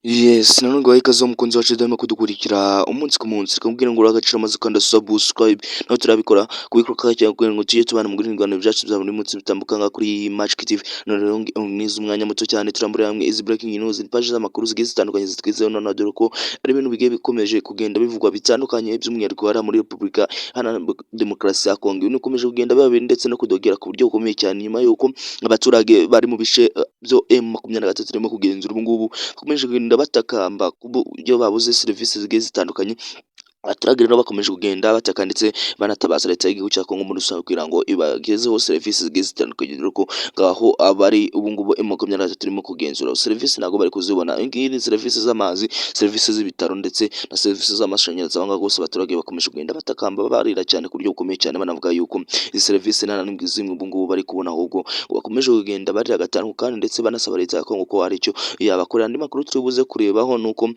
Yes, nanone ngo ikaze umukunzi wacu dama kudukurikira umunsi ku munsi kamubwira ngo uragacira amaze kandi subscribe no turabikora kubikora cyangwa kugira ngo tujye tubana mu guhindurana byacu bya buri munsi bitambuka nka kuri Magic TV none rero mwiza umwanya muto cyane turambura hamwe izi breaking news pages z'amakuru zigiye zitandukanye zitwizeho none dore ko ari ibintu bigiye bikomeje kugenda bivugwa bitandukanye by'umwihariko hari muri Repubulika Iharanira Demokarasi ya Kongo ibintu bikomeje kugenda biba ndetse no kudogera ku buryo bukomeye cyane nyuma y'uko abaturage bari mu bice byo M23 irimo kugenzura ubu ngubu bakomeje kugenda batakamba ku buryo babuze serivisi zigiye zitandukanye. Abaturage rero bakomeje kugenda bataka ndetse banatabaza leta y'igihugu cya Kongo muri rusange kugira ngo ibagezeho serivisi zigiye zitandukanye dore ko ngaho abari ubu ngubu M23 turimo kugenzura serivisi ntabwo bari kuzibona. Iyi ni serivisi z'amazi, serivisi z'ibitaro ndetse na serivisi z'amashanyarazi. Aba ngaba bose abaturage bakomeje kugenda batakamba barira cyane ku buryo bukomeye cyane banavuga yuko izi serivisi nta n'imwe zimwe ubu ngubu bari kubona, ahubwo bakomeje kugenda barira gatanu kandi ndetse banasaba leta ya Kongo ko hari icyo yabakorera. Andi makuru turibuze kurebaho nuko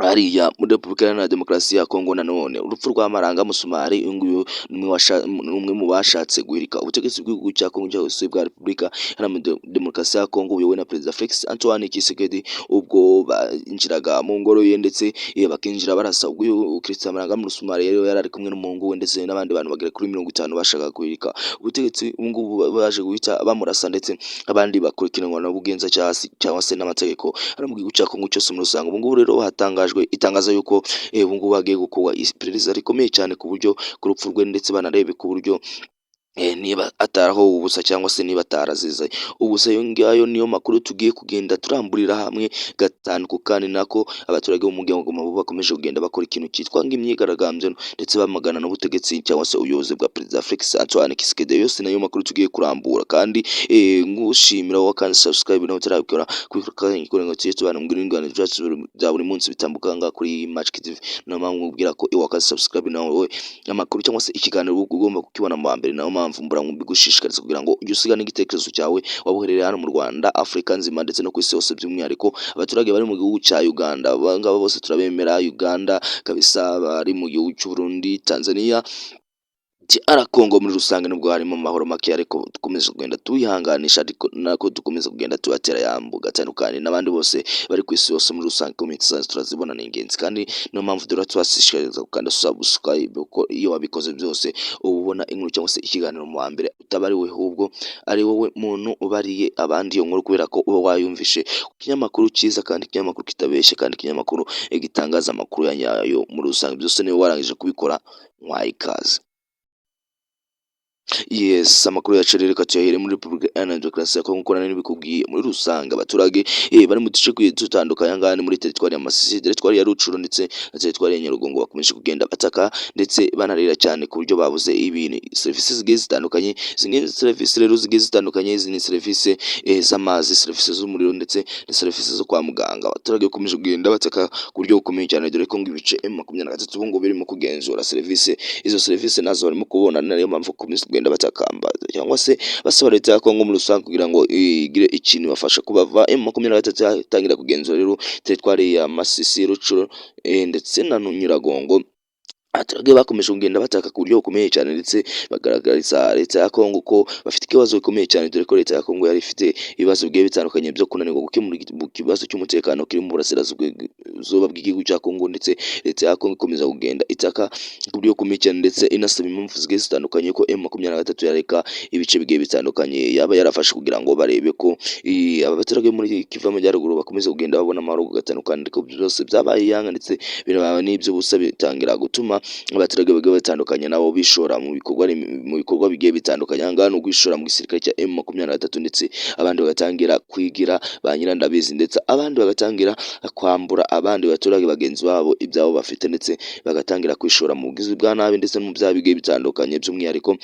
hariya muri Repubulika Iharanira Demokarasi ya Kongo nanone urupfu rwa Maranga Musumari nguyu umwe mu bashatse guhirika ubutegetsi bw'igihugu cya Kongo cyose bwa Repubulika Iharanira Demokarasi ya Kongo buyobowe na Perezida Felix Antoine Tshisekedi ubwo binjiraga mu ngoro ye ndetse bakinjira barasa uyu Christian Maranga Musumari yari ari kumwe n'umuhungu we ndetse n'abandi bantu bagera kuri 50 bashaka guhirika ubutegetsi ubu ngubu baje guhita bamurasa ndetse abandi bakurikiranwa na bugenza cyangwa se n'amategeko ari mu gihugu cya Kongo cyose muri rusange. Ubu ngubu rero hatangajwe itangaza yuko ubu ngubu hagiye gukorwa iperereza rikomeye cyane ku buryo ku rupfu rwe ndetse banarebe ku buryo niba ataraho ubusa cyangwa se niba atarazize ubusa. Iyo ngayo niyo makuru tugiye kugenda turamburira hamwe gatanu ku kandi nako abaturage b'umuryango mu bakomeje kugenda bakora ikintu cyitwa nk'imyigaragambyo ndetse bamagana n'ubutegetsi cyangwa se ubuyobozi bwa Perezida Felix Antoine Tshisekedi. Yose nayo makuru tugiye kurambura kandi ngushimira wa kandi subscribe no turabikora kubikora ngo tujye tubana mu guhindurana byacu bya buri munsi bitambuka nga kuri Magic TV. No mpamvu ubwira ko iwa kandi subscribe nawe amakuru cyangwa se ikiganiro ugomba kukibona mu mbere naho mpamvu mbura mbigushishikariza kugira ngo ujye usigana igitekerezo cyawe wabuherereye hano mu Rwanda, Afrika nzima ndetse no ku isi yose by'umwihariko abaturage bari mu gihugu cya Uganda. Abangaba bose turabemera, Uganda kabisa, bari mu gihugu cy'u Burundi, Tanzania, Kongo muri rusange nubwo harimo amahoro make ariko dukomeza kugenda tuyihanganisha ariko nako dukomeza kugenda tubatera yambu gatandukanye n'abandi bose bari ku isi yose muri rusange. Comment turazibona ni ingenzi kandi niyo mpamvu dore tubashishikariza gukanda subscribe ko iyo wabikoze byose ubona inkuru cyangwa se ikiganiro mu mbere utabariwe, ahubwo ari wowe muntu ubariye abandi iyo nkuru kubera ko uba wayumvishe ku kinyamakuru cyiza kandi kinyamakuru kitabeshye kandi kinyamakuru gitangaza amakuru ya nyayo muri rusange. Byose niyo warangije kubikora mwayikaze. Yes, amakuru yacu rero katuyahere muri Repubulika Iharanira Demokarasi ya Kongo kuko nari bikubwiye muri rusange abaturage bari mu duce dutandukanye ngani muri teritwari ya Masisi, teritwari ya Rucuru ndetse na teritwari ya Nyarugungo bakomeje kugenda bataka ndetse banarira cyane ku buryo babuze ibintu serivisi zigiye zitandukanye. Zimwe serivisi rero zigiye zitandukanye, izi ni serivisi z'amazi, serivisi z'umuriro ndetse na serivisi zo kwa muganga. Abaturage bakomeje kugenda bataka ku buryo bukomeye cyane dore ko ngo ibice M23 ubu ngo birimo kugenzura serivisi. Izo serivisi nazo barimo kubona, nayo mpamvu kugenda batakamba cyangwa se basaba leta ya Kongo muri rusange kugira ngo igire ikintu bafasha kubava M23 yatangira kugenzura rero teritwari ya Masisi, Rucuru ndetse na Nyiragongo. Abaturage bakomeje kugenda bataka ku buryo bukomeye cyane ndetse bagaragariza leta ya Kongo ko bafite ikibazo gikomeye cyane dore ko leta ya Kongo yari ifite ibibazo bigiye bitandukanye byo kunanirwa gukemura ikibazo cy'umutekano kiri mu burasirazuba bw'igihugu cya Kongo, ndetse leta ya Kongo ikomeza kugenda itaka ku buryo bukomeye cyane ndetse inasaba impamvu zigiye zitandukanye ko M23 yareka ibice bigiye bitandukanye yaba yarafashe kugira ngo barebe ko aba baturage muri Kivu y'Amajyaruguru bakomeza kugenda babona amahoro gatandukanye. Ariko byose byabaye yanga ndetse biraba n'ibyo busa bitangira gutuma abaturage bagiye batandukanye nabo bishora mu bikorwa bigiye bitandukanye. Aha ngaha ni ukwishora mu gisirikare cya M23 ndetse abandi bagatangira kwigira ba nyirandabizi ndetse abandi bagatangira kwambura abandi baturage bagenzi babo ibyabo bafite ndetse bagatangira kwishora mu bugizi bwa nabi ndetse no mu byaha bigiye bitandukanye by'umwihariko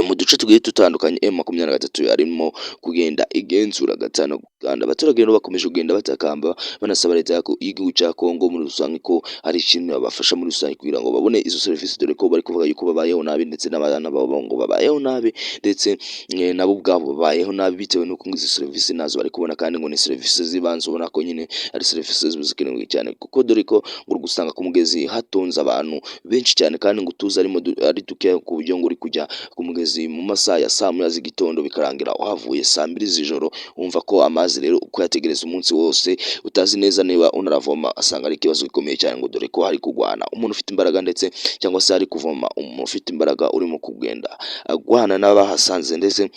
mu duce tugiye dutandukanye. M23 arimo kugenda igenzura gatano kandi abaturage rero bakomeje kugenda batakamba banasaba leta y'igihugu cya Kongo muri rusange ko hari ikintu babafasha muri rusange kugira ngo babone izo serivisi dore ko bari kuvuga yuko babayeho nabi ndetse n'abana babo ngo babayeho nabi ndetse nabo ubwabo babayeho nabi bitewe n'uko izo serivisi nazo bari kubona kandi ngo ni serivisi zibanze ubona ko nyine ari serivisi zikenewe cyane kuko dore ko ngo gusanga ku mugezi hatonze abantu benshi cyane kandi ngo tuza ari duke ku buryo ngo uri kujya ku mugezi mu masaha ya saa moya z'igitondo bikarangira uhavuye saa mbiri z'ijoro. Wumva ko amazi rero uko yategereza umunsi wose utazi neza niba unaravoma asanga ari ikibazo gikomeye cyane, ngo dore ko hari kugwana umuntu ufite imbaraga ndetse cyangwa se hari kuvoma umuntu ufite imbaraga urimo kugenda agwana n'abahasanze ndetse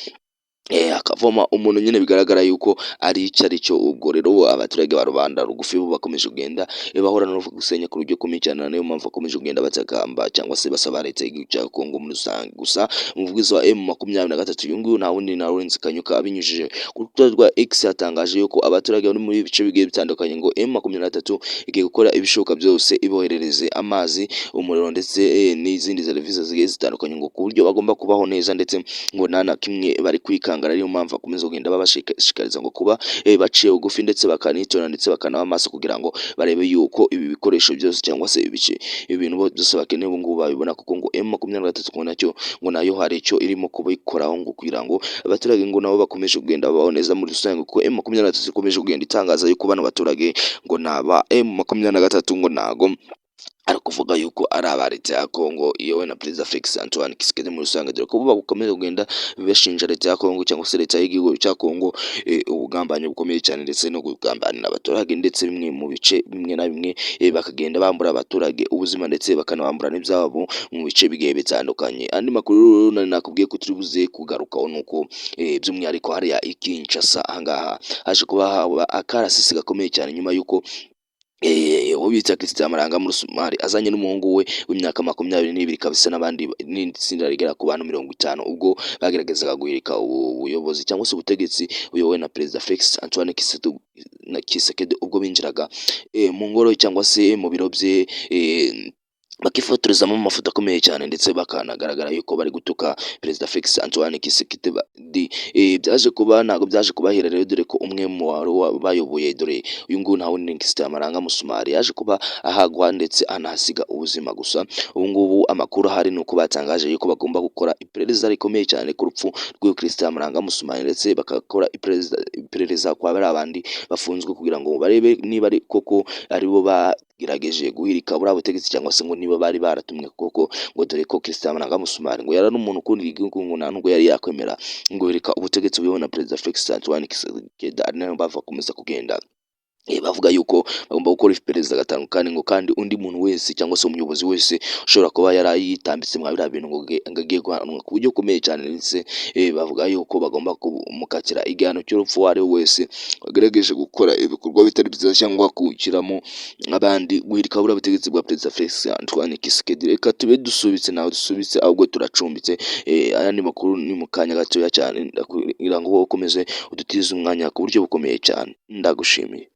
akavoma umuntu nyine bigaragara yuko ari icyo ari cyo. Ubwo rero abaturage ba rubanda rugufi bo bakomeje kugenda bahura no gusenya ku buryo bukomeye cyane, niyo mpamvu bakomeje kugenda batakamba cyangwa se basaba leta y'igihugu cya Kongo muri rusange. Gusa umuvugizi wa M23 uyu nguyu nta wundi Lawrence Kanyuka abinyujije ku rukuta rwa X yatangaje yuko abaturage bari muri bice bigiye bitandukanye ngo M23 igiye gukora ibishoboka byose iboherereze amazi, umuriro ndetse n'izindi serivisi zigiye zitandukanye ngo ku buryo bagomba kubaho neza ndetse ngo nta na kimwe bari kwikanga. Ariyo mpamvu akomeza kugenda babashishikariza ngo kuba baciye bugufi ndetse bakanitonda ndetse bakanaba amaso kugira ngo barebe yuko ibi bikoresho byose cyangwa se ibintu byose bakeneye ubu ngubu babibona, kuko ngo M23 ngo nacyo ngo nayo hari icyo irimo kubikoraho ngo kugira ngo abaturage ngo nabo bakomeje kugenda babaho neza muri rusange, kuko M23 ikomeje kugenda itangaza yuko bano baturage ngo naba M23 ngo nago ari kuvuga yuko ari aba leta ya Kongo iyowe na Perezida Felix Antoine Tshisekedi muri rusange, dore ko bakomeza kugenda bashinja leta ya Kongo cyangwa se leta y'igihugu cya Kongo ubugambanyi bukomeye cyane ndetse no kugambanira abaturage, ndetse bimwe mu bice bimwe na bimwe bakagenda bambura abaturage ubuzima ndetse bakanabambura n'ibyabo mu bice bigiye bitandukanye. Andi makuru nari nakubwiye ko turi buze kugarukaho nuko by'umwihariko hariya i Kinshasa ahangaha haje kuba haba akarasisi gakomeye cyane nyuma yuko uwo bita Christian Maranga muri Sumari azanye n'umuhungu we w'imyaka 22 kabisa n'abandi n'itsinda rigera ku bantu 50, ubwo bageragezaga guhirika ubuyobozi cyangwa se ubutegetsi uyobowe na Perezida Felix Antoine Tshisekedi ubwo binjiraga mu ngoro cyangwa se mu biro bye bakifotorezamo amafoto akomeye cyane ndetse bakanagaragara yuko bari gutuka Perezida Felix Antoine Tshisekedi. Byaje kuba ntago byaje kubahira rero, dore ko umwe mu bayoboye dore uyu nguyu ntawe ni Christian Maranga Musumari yaje kuba ahagwa ndetse anahasiga ubuzima. Gusa ubu ngubu amakuru ahari nuko batangaje yuko bagomba gukora iperereza rikomeye cyane ku rupfu rw'uyu Christian Maranga Musumari ndetse bakakora iperereza kwa bari abandi bafunzwe kugira ngo barebe niba ari koko aribo bagerageje guhirika buriya butegetsi cyangwa se ngo niba bari baratumwe koko, ngo dore ko Christian Maranga Musumari ngo yari n'umuntu ukunda igihugu ngo nta nubwo yari yakwemera ngo hirika ubutegetsi buyobowe na Perezida Felix Antoine Tshisekedi. Ari nayo mpamvu bakomeza kugenda bavuga yuko bagomba gukora iperereza gatandukanye ngo kandi undi muntu wese cyangwa se umuyobozi wese ushobora kuba yarayitambitse mwa biriya bintu ngo agiye guhanwa ku buryo bukomeye cyane, ndetse bavuga yuko bagomba kumukatira igihano cy'urupfu uwo ari we wese wagerageje gukora ibikorwa bitari byiza cyangwa kuwushyiramo abandi guhirika buriya butegetsi bwa Perezida Felix Antoine Tshisekedi. Reka tube dusubitse nawe dusubitse ahubwo turacumbitse. Ayandi makuru ni mu kanya gatoya cyane kugira ngo ukomeze udutize umwanya ku buryo bukomeye cyane. Ndagushimiye.